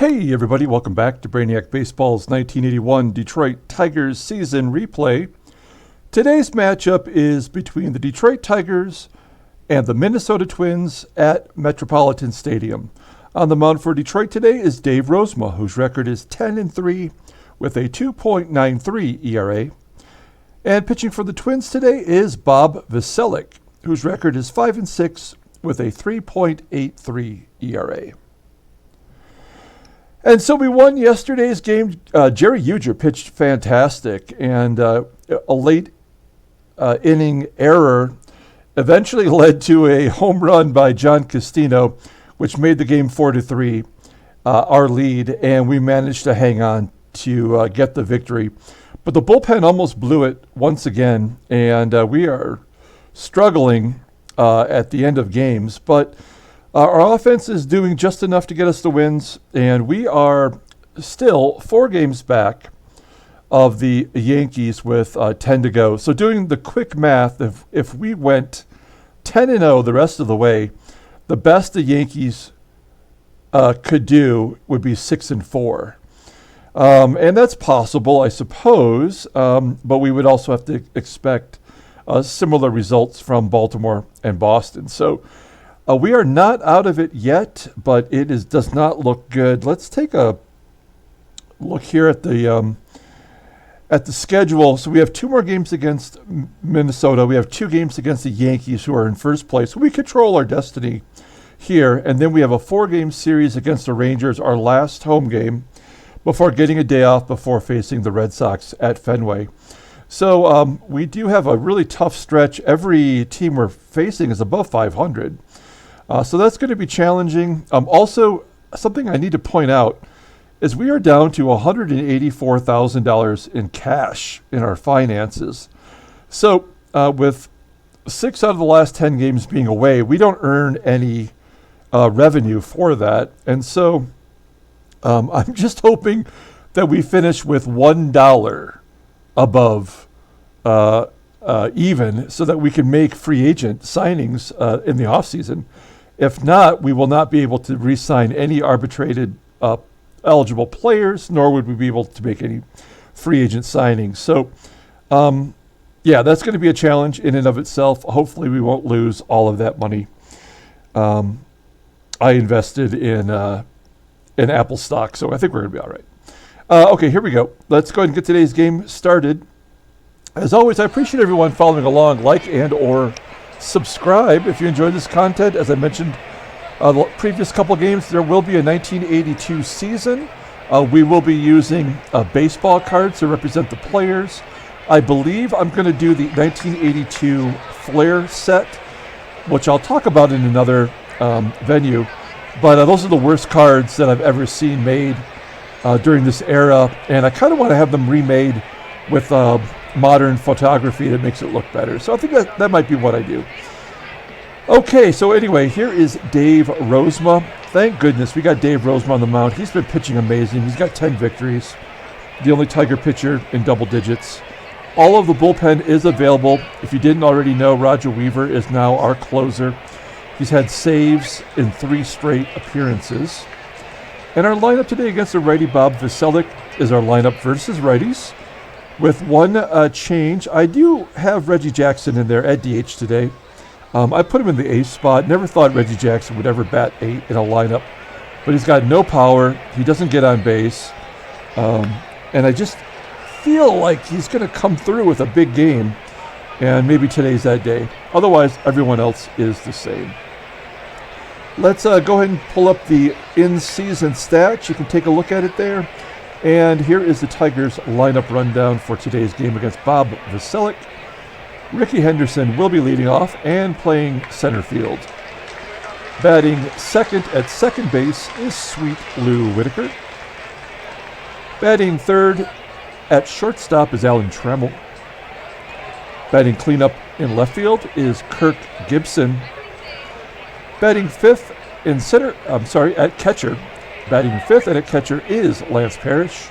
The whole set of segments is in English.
Hey everybody, welcome back to Brainiac Baseball's 1981 Detroit Tigers season replay. Today's matchup is between the Detroit Tigers and the Minnesota Twins at Metropolitan Stadium. On the mound for Detroit today is Dave Rozema, whose record is 10-3 with a 2.93 ERA. And pitching for the Twins today is Bob Veselic, whose record is 5-6 with a 3.83 ERA. And so we won yesterday's game. Jerry Uger pitched fantastic, and a late inning error eventually led to a home run by John Castino, which made the game 4-3, our lead, and we managed to hang on to get the victory. But the bullpen almost blew it once again, and we are struggling at the end of games. But our offense is doing just enough to get us the wins, and we are still 4 games back of the Yankees with 10 to go. So doing the quick math, if we went 10-0 the rest of the way, the best the Yankees could do would be 6-4. And that's possible, I suppose, but we would also have to expect similar results from Baltimore and Boston. So we are not out of it yet, but it does not look good. Let's take a look here at the schedule. So we have 2 more games against Minnesota. We have 2 games against the Yankees, who are in first place. We control our destiny here. And then we have a 4-game series against the Rangers, our last home game, before getting a day off before facing the Red Sox at Fenway. So we do have a really tough stretch. Every team we're facing is above 500. So that's going to be challenging. Also, something I need to point out is we are down to $184,000 in cash in our finances. So with 6 out of the last 10 games being away, we don't earn any revenue for that. And so I'm just hoping that we finish with $1 above even so that we can make free agent signings in the offseason. If not, we will not be able to re-sign any arbitrated eligible players, nor would we be able to make any free agent signings. So, that's going to be a challenge in and of itself. Hopefully we won't lose all of that money I invested in Apple stock, so I think we're going to be all right. Okay, here we go. Let's go ahead and get today's game started. As always, I appreciate everyone following along. Like and or subscribe if you enjoyed this content. As I mentioned the previous couple games, there will be a 1982 season. We will be using baseball cards to represent the players. I believe I'm going to do the 1982 Flair set, which I'll talk about in another venue. But those are the worst cards that I've ever seen made during this era, and I kind of want to have them remade with modern photography that makes it look better. So I think that might be what I do. Okay, so anyway, here is Dave Rozema. Thank goodness we got Dave Rozema on the mound. He's been pitching amazing. He's got 10 victories, the only Tiger pitcher in double digits. All of the bullpen is available. If you didn't already know, Roger Weaver is now our closer. He's had saves in 3 straight appearances. And our lineup today against the righty Bob Veselic is our lineup versus righties. With one change, I do have Reggie Jackson in there at DH today. I put him in the 8th spot. Never thought Reggie Jackson would ever bat 8 in a lineup. But he's got no power. He doesn't get on base. And I just feel like he's going to come through with a big game. And maybe today's that day. Otherwise, everyone else is the same. Let's go ahead and pull up the in-season stats. You can take a look at it there. And here is the Tigers lineup rundown for today's game against Bob Veselic. Rickey Henderson will be leading off and playing center field. Batting second at second base is Sweet Lou Whitaker. Batting third at shortstop is Alan Trammell. Batting cleanup in left field is Kirk Gibson. Batting fifth at catcher. Batting fifth and at catcher is Lance Parrish.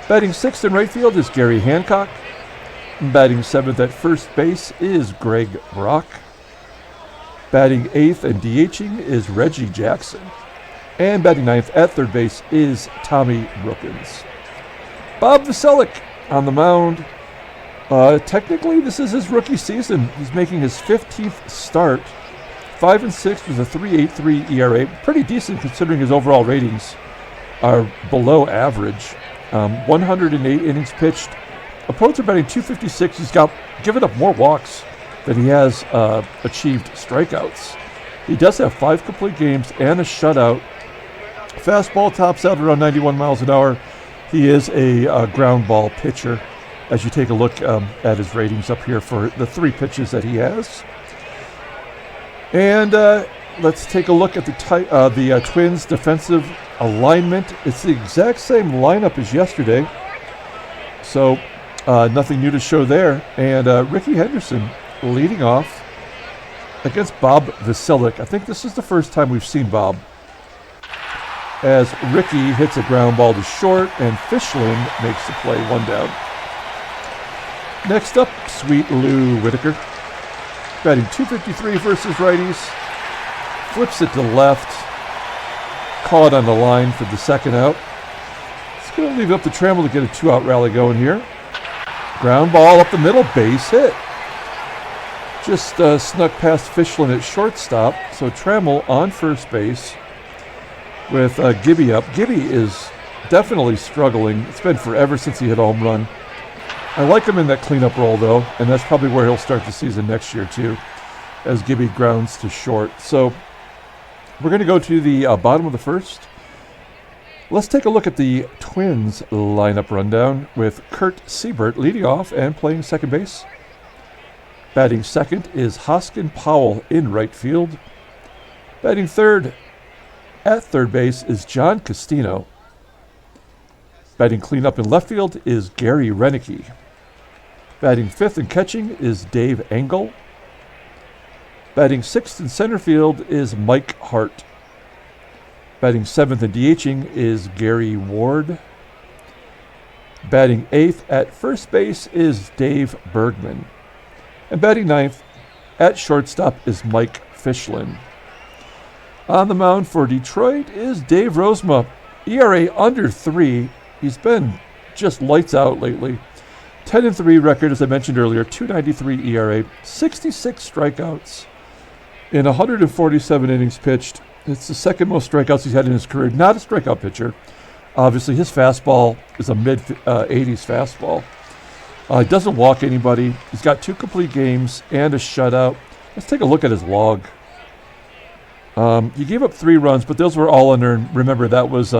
Batting sixth in right field is Garry Hancock. Batting seventh at first base is Greg Brock. Batting eighth and DHing is Reggie Jackson. And batting ninth at third base is Tommy Brookens. Bob Veselic on the mound. Technically, this is his rookie season. He's making his 15th start. 5-6 with a 3.83 ERA. Pretty decent considering his overall ratings are below average. 108 innings pitched. Opponents are batting 256. He's given up more walks than he has achieved strikeouts. He does have 5 complete games and a shutout. Fastball tops out around 91 miles an hour. He is a ground ball pitcher as you take a look at his ratings up here for the 3 pitches that he has. And let's take a look at the Twins' defensive alignment. It's the exact same lineup as yesterday, so nothing new to show there. And Rickey Henderson leading off against Bob Veselic. I think this is the first time we've seen Bob, as Rickey hits a ground ball to short and Fischlin makes the play, 1 down. Next up, Sweet Lou Whitaker, batting .253 versus righties, flips it to left, caught on the line for the second out. It's going to leave it up to Trammell to get a 2-out rally going here. Ground ball up the middle, base hit. Just snuck past Fischlin at shortstop, so Trammell on first base with Gibby up. Gibby is definitely struggling. It's been forever since he hit a home run. I like him in that cleanup role, though, and that's probably where he'll start the season next year, too, as Gibby grounds to short. So we're going to go to the bottom of the first. Let's take a look at the Twins lineup rundown with Kurt Seibert leading off and playing second base. Batting second is Haskell Powell in right field. Batting third at third base is John Castino. Batting cleanup in left field is Garry Roenicke. Batting fifth and catching is Dave Engle. Batting sixth in center field is Mike Hart. Batting seventh and DHing is Gary Ward. Batting eighth at first base is Dave Bergman. And batting ninth at shortstop is Mike Fischlin. On the mound for Detroit is Dave Rozema. ERA under 3. He's been just lights out lately. 10-3 record, as I mentioned earlier, 2.93 ERA, 66 strikeouts in 147 innings pitched. It's the second most strikeouts he's had in his career. Not a strikeout pitcher. Obviously, his fastball is a mid-80s fastball. He doesn't walk anybody. He's got 2 complete games and a shutout. Let's take a look at his log. He gave up 3 runs, but those were all unearned. Remember, that was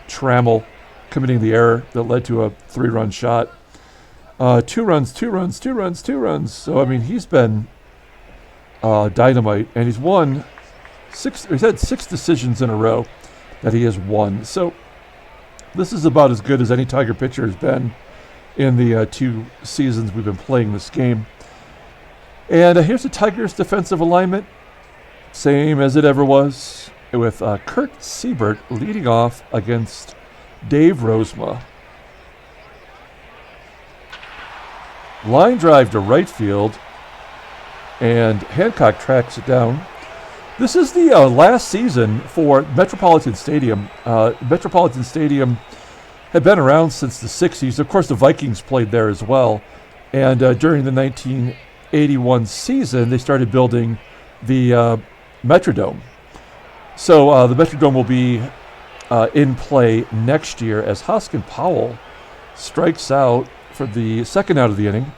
Trammell committing the error that led to a 3-run shot. 2 runs, 2 runs, 2 runs, 2 runs. So, I mean, he's been dynamite, and he's won 6. He's had 6 decisions in a row that he has won. So, this is about as good as any Tiger pitcher has been in the 2 seasons we've been playing this game. And here's the Tigers' defensive alignment, same as it ever was, with Kurt Seibert leading off against Dave Rozema. Line drive to right field, and Hancock tracks it down. This is the last season for Metropolitan Stadium. Metropolitan Stadium had been around since the 60s. Of course, the Vikings played there as well. And during the 1981 season, they started building the Metrodome. So the Metrodome will be in play next year as Haskell Powell strikes out for the second out of the inning.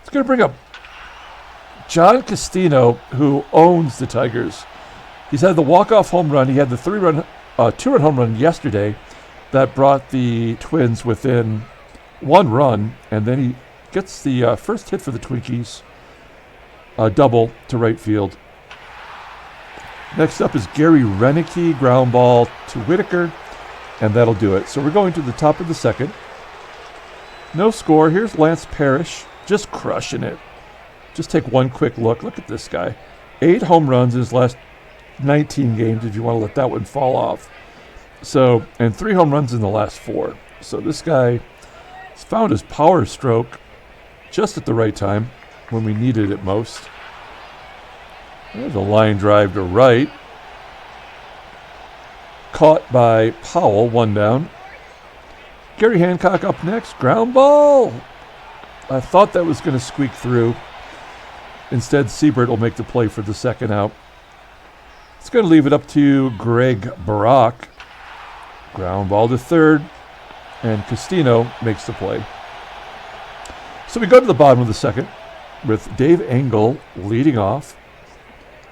It's going to bring up John Castino, who owns the Tigers. He's had the walk-off home run. He had the 2-run home run yesterday that brought the Twins within 1 run, and then he gets the first hit for the Twinkies, a double to right field. Next up is Garry Roenicke, ground ball to Whitaker, and that'll do it. So we're going to the top of the second. No score. Here's Lance Parrish, just crushing it. Just take one quick look. Look at this guy. 8 home runs in his last 19 games, if you want to let that one fall off. So, and 3 home runs in the last 4. So this guy has found his power stroke just at the right time when we needed it most. There's a line drive to right. Caught by Powell, 1 down. Garry Hancock up next. Ground ball. I thought that was going to squeak through. Instead, Seibert will make the play for the second out. It's going to leave it up to Greg Brock. Ground ball to third. And Castino makes the play. So we go to the bottom of the second with Dave Engle leading off.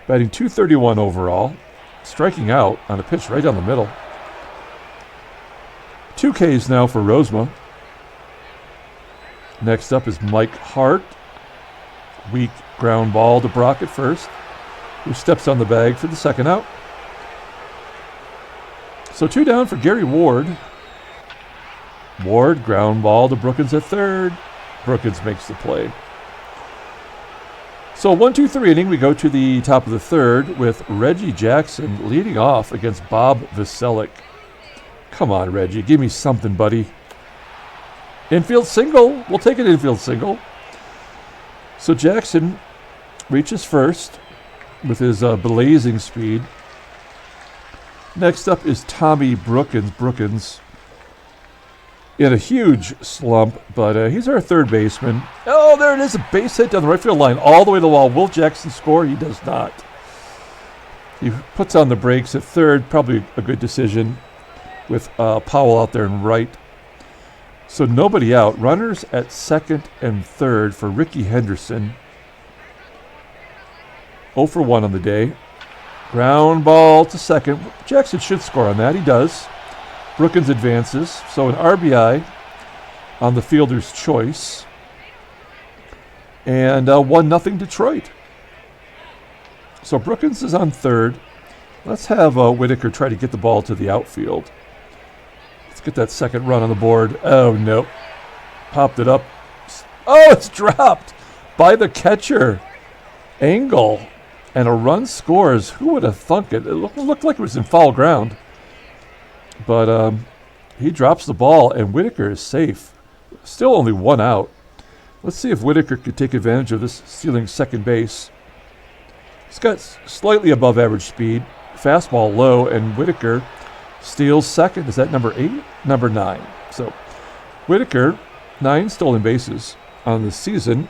Batting .231 overall. Striking out on a pitch right down the middle. 2 Ks now for Rozema. Next up is Mike Hart. Weak ground ball to Brock at first, who steps on the bag for the second out. So 2 down for Gary Ward. Ward, ground ball to Brookins at third. Brookins makes the play. So 1-2-3 inning, we go to the top of the third with Reggie Jackson leading off against Bob Veselic. Come on, Reggie, give me something, buddy. Infield single. We'll take an infield single. So Jackson reaches first with his blazing speed. Next up is Tommy Brookins. Brookins in a huge slump, but he's our third baseman. Oh, there it is, a base hit down the right field line, all the way to the wall. Will Jackson score? He does not. He puts on the brakes at third, probably a good decision with Powell out there in right. So nobody out. Runners at second and third for Rickey Henderson. 0 for 1 on the day. Ground ball to second. Jackson should score on that. He does. Brookins advances. So an RBI on the fielder's choice. And 1-0 Detroit. So Brookins is on third. Let's have Whitaker try to get the ball to the outfield. Let's get that second run on the board. Oh, nope. Popped it up. Oh, it's dropped by the catcher, Engle. And a run scores. Who would have thunk it? It looked like it was in foul ground. But he drops the ball, and Whitaker is safe. Still only 1 out. Let's see if Whitaker could take advantage of this stealing second base. He's got slightly above average speed. Fastball low, and Whitaker steals second. Is that number 8? Number 9. So Whitaker, 9 stolen bases on the season.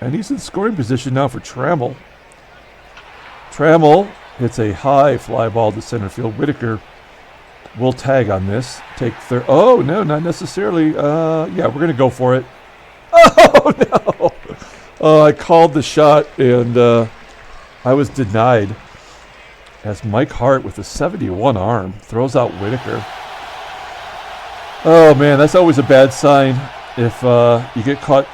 And he's in scoring position now for Trammell. Trammell hits a high fly ball to center field. Whitaker will tag on this. Take third. Oh, no, not necessarily. Yeah, we're going to go for it. Oh, no. Oh, I called the shot, and I was denied. As Mike Hart with a 71 arm throws out Whitaker. Oh, man, that's always a bad sign if you get caught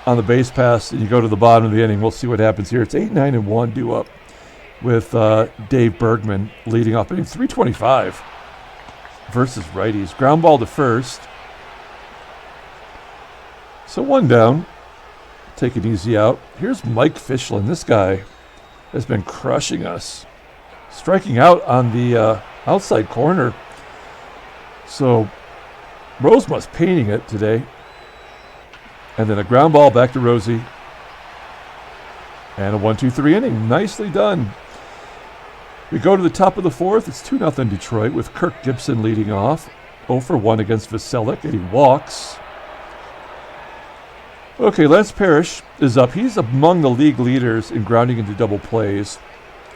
on the base pass and you go to the bottom of the inning. We'll see what happens here. It's 8-9-1 due up with Dave Bergman leading off. Inning 325 versus righties. Ground ball to first. So 1 down. Take it easy out. Here's Mike Fischlin. This guy has been crushing us. Striking out on the outside corner. So Rozema's painting it today. And then a ground ball back to Rosie. And a 1-2-3 inning. Nicely done. We go to the top of the fourth. It's 2-0 Detroit with Kirk Gibson leading off. 0 for 1 against Veselic, and he walks. Okay, Lance Parrish is up. He's among the league leaders in grounding into double plays.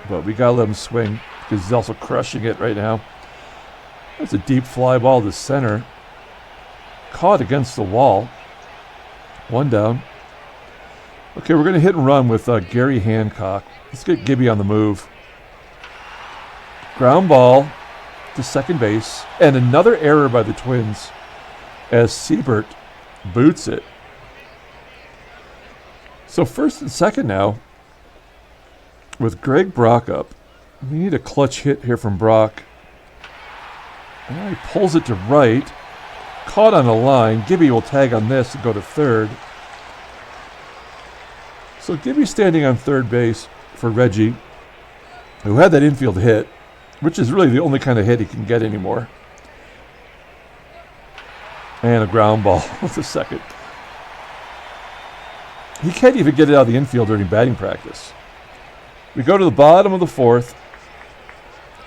But we got to let him swing because he's also crushing it right now. That's a deep fly ball to center. Caught against the wall. 1 down. Okay, we're going to hit and run with Garry Hancock. Let's get Gibby on the move. Ground ball to second base. And another error by the Twins as Seibert boots it. So first and second now with Greg Brock up. We need a clutch hit here from Brock. And he pulls it to right. Caught on a line. Gibby will tag on this and go to third. So Gibby standing on third base for Reggie, who had that infield hit, which is really the only kind of hit he can get anymore. And a ground ball with a second. He can't even get it out of the infield during batting practice. We go to the bottom of the fourth.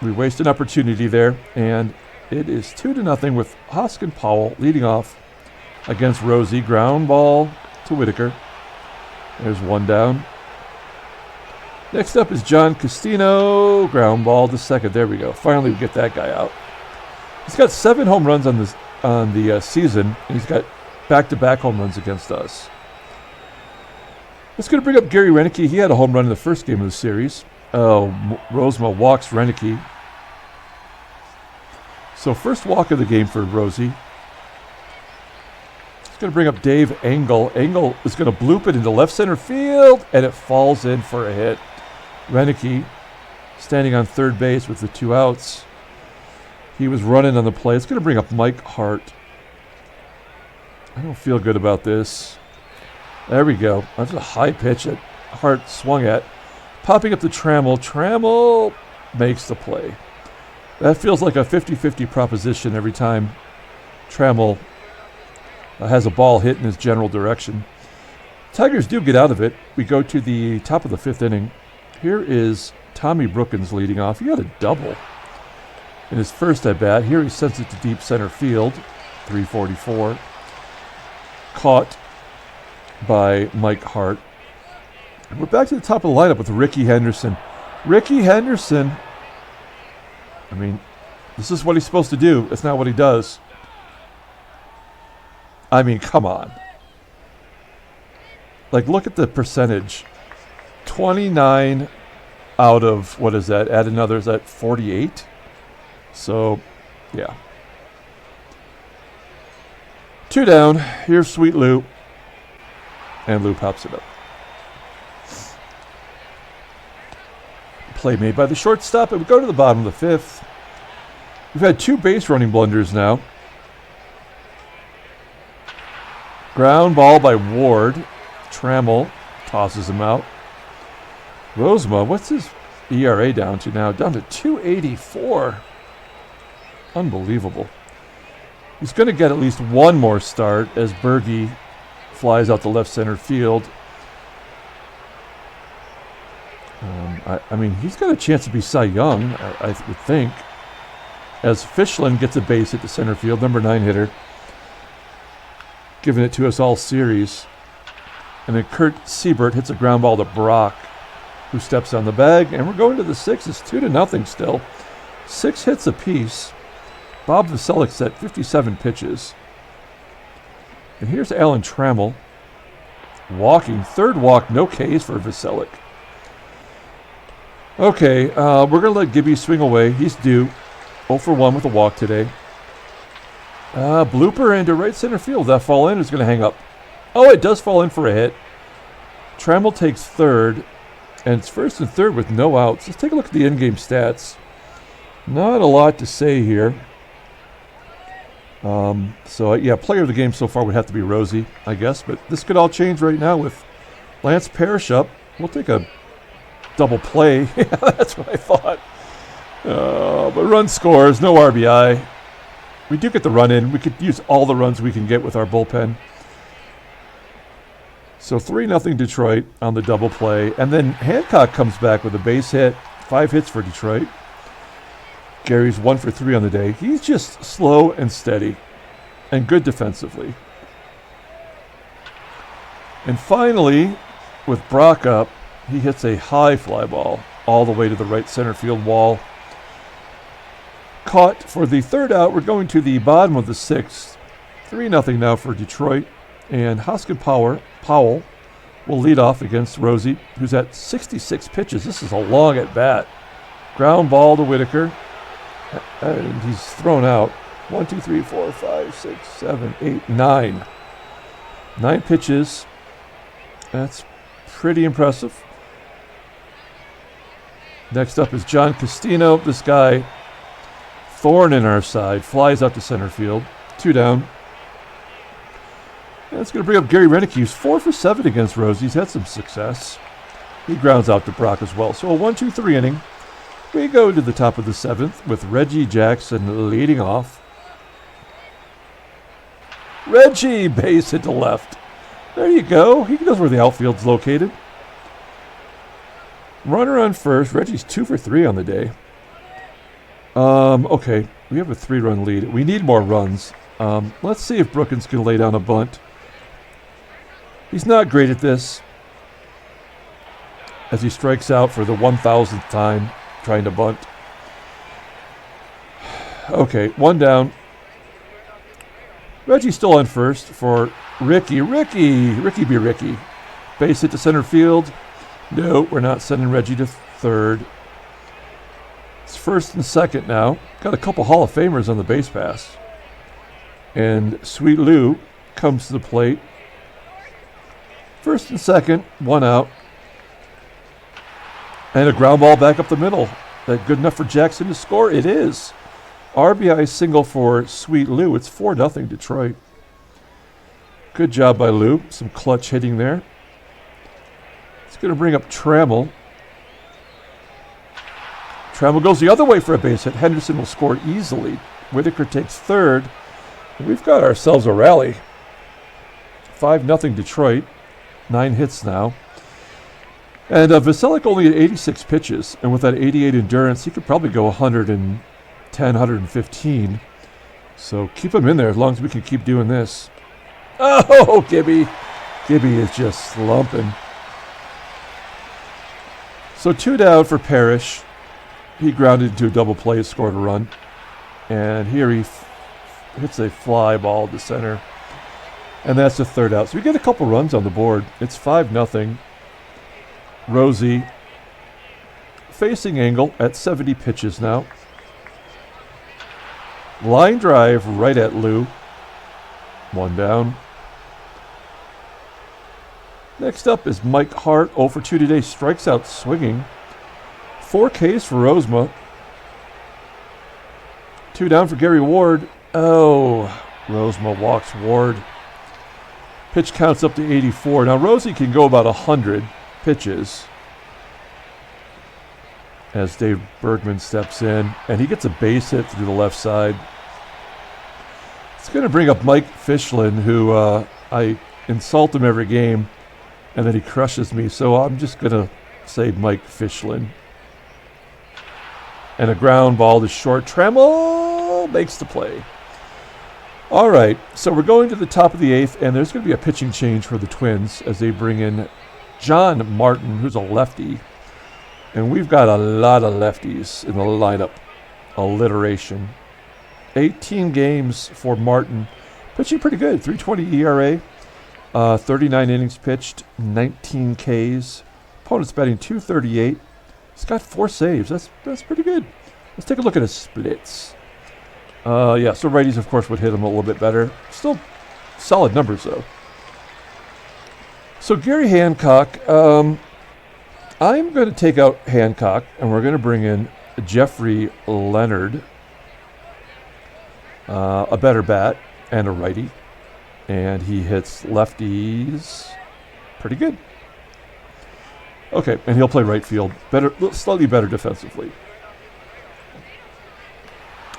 We waste an opportunity there, and it is 2-0 with Hosken Powell leading off against Rosie. Ground ball to Whitaker. There's one down. Next up is John Castino. Ground ball to second. There we go. Finally, we get that guy out. He's got 7 home runs on the season, and he's got back-to-back home runs against us. Let's going to bring up Garry Roenicke. He had a home run in the first game of the series. Rozema walks Roenicke. So first walk of the game for Rosie. He's going to bring up Dave Engle. Engle is going to bloop it into left center field, and it falls in for a hit. Roenicke standing on third base with the 2 outs. He was running on the play. It's going to bring up Mike Hart. I don't feel good about this. There we go. That's a high pitch that Hart swung at. Popping up to Trammell. Trammell makes the play. That feels like a 50-50 proposition every time Trammell has a ball hit in his general direction. Tigers do get out of it. We go to the top of the 5th inning. Here is Tommy Brookens leading off. He had a double in his first at-bat. Here he sends it to deep center field. 344. Caught by Mike Hart. And we're back to the top of the lineup with Rickey Henderson. Rickey Henderson, I mean, this is what he's supposed to do. It's not what he does. I mean, come on. Like, look at the percentage. 29 out of, what is that? Add another, is that 48? So, yeah. 2 down. Here's Sweet Lou. And Lou pops it up. Play made by the shortstop, and we go to the bottom of the 5th. We've had 2 base running blunders now. Ground ball by Ward. Trammell tosses him out. Rozema, what's his ERA down to now? Down to 284. Unbelievable. He's going to get at least one more start as Bergie flies out to left center field. I mean, he's got a chance to be Cy Young, I would think, as Fischlin gets a base hit to center field, number 9 hitter, giving it to us all series. And then Kurt Seibert hits a ground ball to Brock, who steps on the bag, and we're going to the 6th. It's 2-0 still. 6 hits apiece. Bob Veselic at 57 pitches. And here's Alan Trammell walking. 3rd walk, no Ks for Veselic. Okay, we're going to let Gibby swing away. He's due. 0 for 1 with a walk today. Blooper into right center field. That fall in is going to hang up. Oh, it does fall in for a hit. Trammell takes 3rd, and it's 1st and 3rd with no outs. Let's take a look at the in-game stats. Not a lot to say here. Yeah, player of the game so far would have to be Rosie, I guess. But this could all change right now with Lance Parrish up. We'll take a double play. Yeah, that's what I thought. But run scores, no RBI. We do get the run in. We could use all the runs we can get with our bullpen. So 3-0 Detroit on the double play. And then Hancock comes back with a base hit. 5 hits for Detroit. Garry's 1 for 3 on the day. He's just slow and steady and good defensively. And finally, with Brock up, he hits a high fly ball all the way to the right center field wall. Caught for the 3rd out. We're going to the bottom of the 6th. 3-0 now for Detroit. And Haskell Powell will lead off against Rosie, who's at 66 pitches. This is a long at bat. Ground ball to Whitaker. And he's thrown out. 1, 2, 3, 4, 5, 6, 7, 8, 9. 9 pitches. That's pretty impressive. Next up is John Castino. This guy, thorn in our side, flies out to center field. 2 down. And it's going to bring up Garry Roenicke, who's 4 for 7 against Rosie. He's had some success. He grounds out to Brock as well. So a 1-2-3 inning. We go to the top of the 7th with Reggie Jackson leading off. Reggie, base hit to left. There you go. He knows where the outfield's located. Runner on first. Reggie's 2 for 3 on the day. Okay, we have a 3-run lead. We need more runs. Let's see if Brookens can lay down a bunt. He's not great at this, as he strikes out for the 1,000th time trying to bunt. Okay, 1 down. Reggie still on first for Rickey. Rickey be Rickey. Base hit to center field. No, we're not sending Reggie to third. It's first and second now. Got a couple Hall of Famers on the base pass. And Sweet Lou comes to the plate. First and second, 1 out. And a ground ball back up the middle. That good enough for Jackson to score? It is. RBI single for Sweet Lou. It's 4-0 Detroit. Good job by Lou. Some clutch hitting there. It's going to bring up Trammell. Trammell goes the other way for a base hit. Henderson will score easily. Whitaker takes third. And we've got ourselves a rally. 5-0 Detroit. 9 hits now. And Veselic only had 86 pitches. And with that 88 endurance, he could probably go 110, 115. So keep him in there as long as we can keep doing this. Oh, Gibby. Gibby is just slumping. So 2 down for Parrish. He grounded into a double play, scored a run. And here he hits a fly ball to center. And that's the 3rd out. So we get a couple runs on the board. It's 5-0. Rosie facing Engle at 70 pitches now. Line drive right at Lou. 1 down. Next up is Mike Hart, 0 for 2 today, strikes out swinging. 4 Ks for Rozema. 2 down for Gary Ward. Oh, Rozema walks Ward. Pitch counts up to 84. Now Rosie can go about 100 pitches as Dave Bergman steps in, and he gets a base hit through the left side. It's going to bring up Mike Fischlin, who I insult him every game, and then he crushes me, so I'm just going to say Mike Fischlin. And a ground ball to short. Trammell makes the play. All right, so we're going to the top of the 8th, and there's going to be a pitching change for the Twins as they bring in John Martin, who's a lefty. And we've got a lot of lefties in the lineup. Alliteration. 18 games for Martin. Pitching pretty good. 3.20 ERA. 39 innings pitched. 19 Ks. Opponent's batting .238. He's got 4 saves. That's pretty good. Let's take a look at his splits. So righties, of course, would hit him a little bit better. Still solid numbers, though. So Gary Hancock, I'm going to take out Hancock, and we're going to bring in Jeffrey Leonard, a better bat and a righty, and he hits lefties pretty good. Okay, and he'll play right field, slightly better defensively.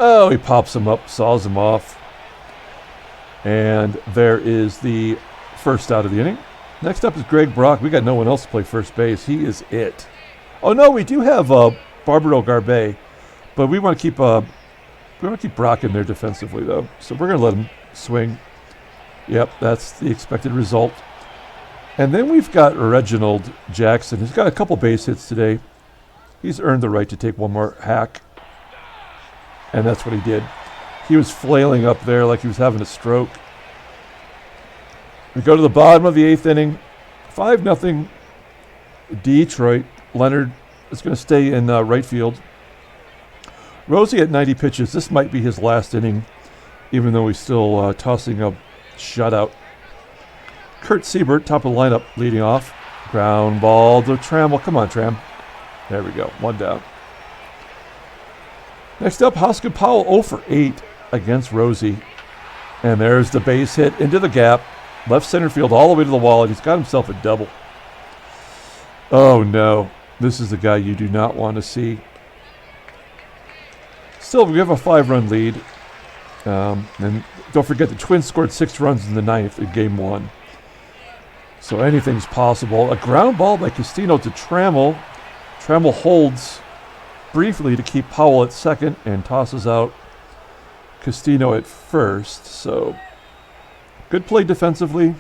Oh, he pops him up, saws him off, and there is the first out of the inning. Next up is Greg Brock. We got no one else to play first base. He is it. Oh no, we do have Barbaro Garbe, but we want to keep Brock in there defensively though. So we're going to let him swing. Yep, that's the expected result. And then we've got Reginald Jackson. He's got a couple base hits today. He's earned the right to take one more hack, and that's what he did. He was flailing up there like he was having a stroke. We go to the bottom of the 8th inning. 5-0 Detroit. Leonard is going to stay in right field. Rosie at 90 pitches. This might be his last inning, even though he's still tossing a shutout. Kurt Seibert, top of the lineup, leading off. Ground ball to Trammell. Come on, Tram. There we go. 1 down. Next up, Haskell Powell 0 for 8 against Rosie. And there's the base hit into the gap. Left center field all the way to the wall, and he's got himself a double. Oh, no. This is the guy you do not want to see. Still, we have a 5-run lead. And don't forget, the Twins scored 6 runs in the 9th in Game 1. So anything's possible. A ground ball by Castino to Trammell. Trammell holds, briefly to keep Powell at second and tosses out Castino at first. So good play defensively.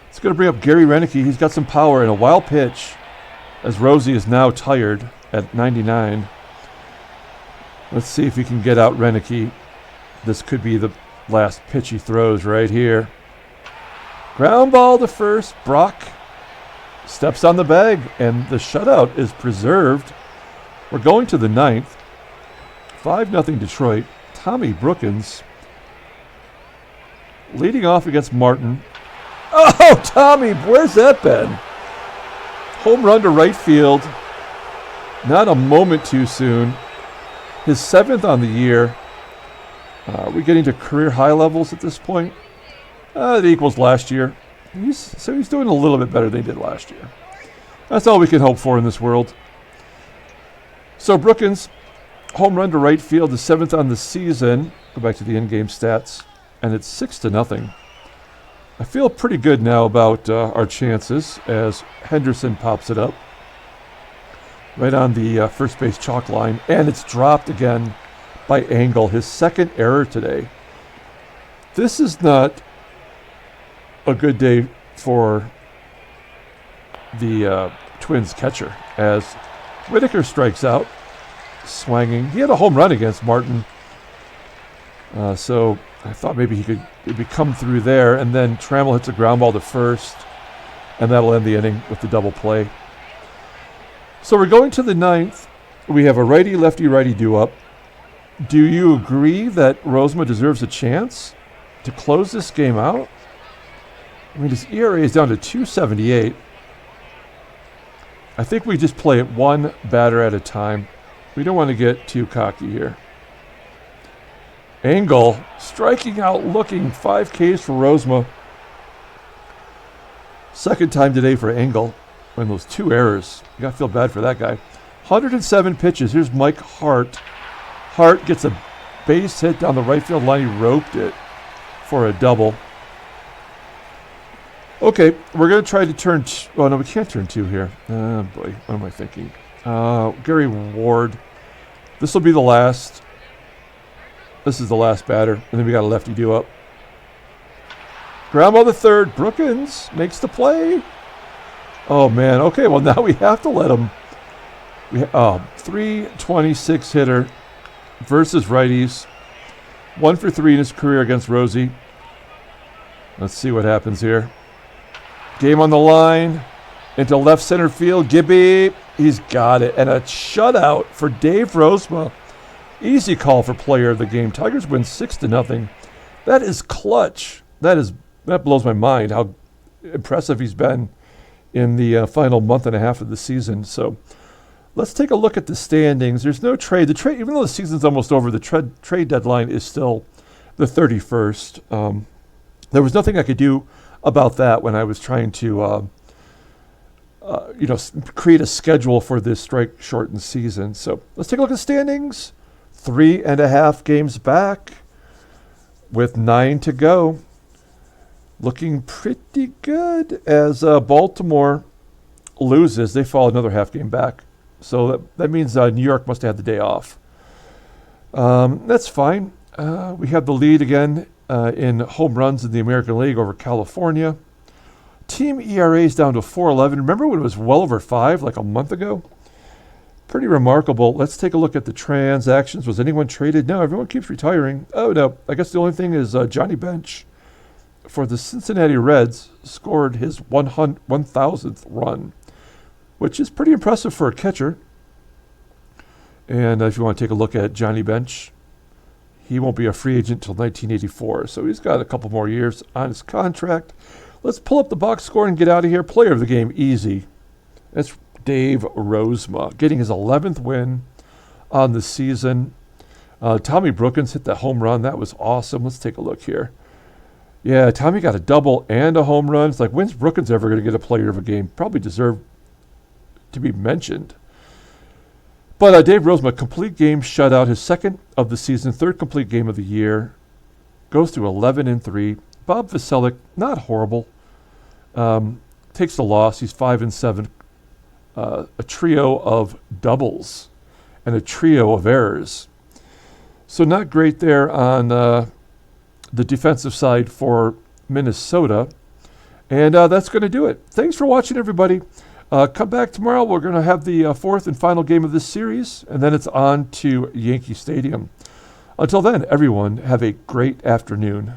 It's going to bring up Garry Roenicke. He's got some power and a wild pitch as Rosie is now tired at 99. Let's see if he can get out Roenicke. This could be the last pitch he throws right here. Ground ball to first. Brock steps on the bag, and the shutout is preserved. We're going to the ninth. 5-0 Detroit. Tommy Brookens leading off against Martin. Oh, Tommy, where's that been? Home run to right field. Not a moment too soon. His 7th on the year. Are we getting to career high levels at this point? It equals last year. So he's doing a little bit better than he did last year. That's all we can hope for in this world. So Brookins, home run to right field, the 7th on the season. Go back to the in-game stats, and it's 6-0. I feel pretty good now about our chances as Henderson pops it up right on the first base chalk line, and it's dropped again by Engle, his 2nd error today. This is not a good day for the Twins catcher as Whitaker strikes out, swinging. He had a home run against Martin, so I thought maybe he could maybe come through there, and then Trammell hits a ground ball to first, and that'll end the inning with the double play. So we're going to the ninth. We have a righty-lefty-righty do-up. Do you agree that Rozema deserves a chance to close this game out? I mean, his ERA is down to 2.78. I think we just play it one batter at a time. We don't want to get too cocky here. Engle striking out, looking 5 Ks for Rozema. 2nd time today for Engle. And those 2 errors. You got to feel bad for that guy. 107 pitches. Here's Mike Hart. Hart gets a base hit down the right field line. He roped it for a double. Okay, we're going to try to turn... Oh, no, we can't turn 2 here. Oh, boy. What am I thinking? Gary Ward. This will be the last. This is the last batter. And then we got a lefty do up. Ground ball to third. Brookins makes the play. Oh, man. Okay, well, now we have to let him. 326 hitter versus righties. 1 for 3 in his career against Rosie. Let's see what happens here. Game on the line. Into left center field. Gibby. He's got it. And a shutout for Dave Rozema. Easy call for player of the game. Tigers win 6-0. That is clutch. That blows my mind how impressive he's been in the final month and a half of the season. So let's take a look at the standings. There's no trade. The trade, even though the season's almost over, the trade deadline is still the 31st. There was nothing I could do about that when I was trying to, create a schedule for this strike-shortened season. So let's take a look at the standings. 3.5 games back with 9 to go. Looking pretty good as Baltimore loses. They fall another half game back. So that means New York must have had the day off. That's fine. We have the lead again in home runs in the American League over California. Team ERA is down to 4.11. Remember when it was well over 5 like a month ago? Pretty remarkable. Let's take a look at the transactions. Was anyone traded? No, everyone keeps retiring. Oh, no. I guess the only thing is Johnny Bench for the Cincinnati Reds scored his 1,000th run, which is pretty impressive for a catcher. And if you want to take a look at Johnny Bench, he won't be a free agent until 1984, so he's got a couple more years on his contract. Let's pull up the box score and get out of here. Player of the game, easy. That's Dave Rozema, getting his 11th win on the season. Tommy Brookens hit the home run. That was awesome. Let's take a look here. Yeah, Tommy got a double and a home run. It's like, when's Brookens ever going to get a player of a game? Probably deserve to be mentioned. But Dave Rozema, complete game shutout, his 2nd of the season, 3rd complete game of the year. Goes through 11-3. Bob Veselic, not horrible. Takes the loss. He's 5-7. A trio of doubles and a trio of errors. So not great there on the defensive side for Minnesota. And that's going to do it. Thanks for watching, everybody. Come back tomorrow. We're going to have the fourth and final game of this series, and then it's on to Yankee Stadium. Until then, everyone, have a great afternoon.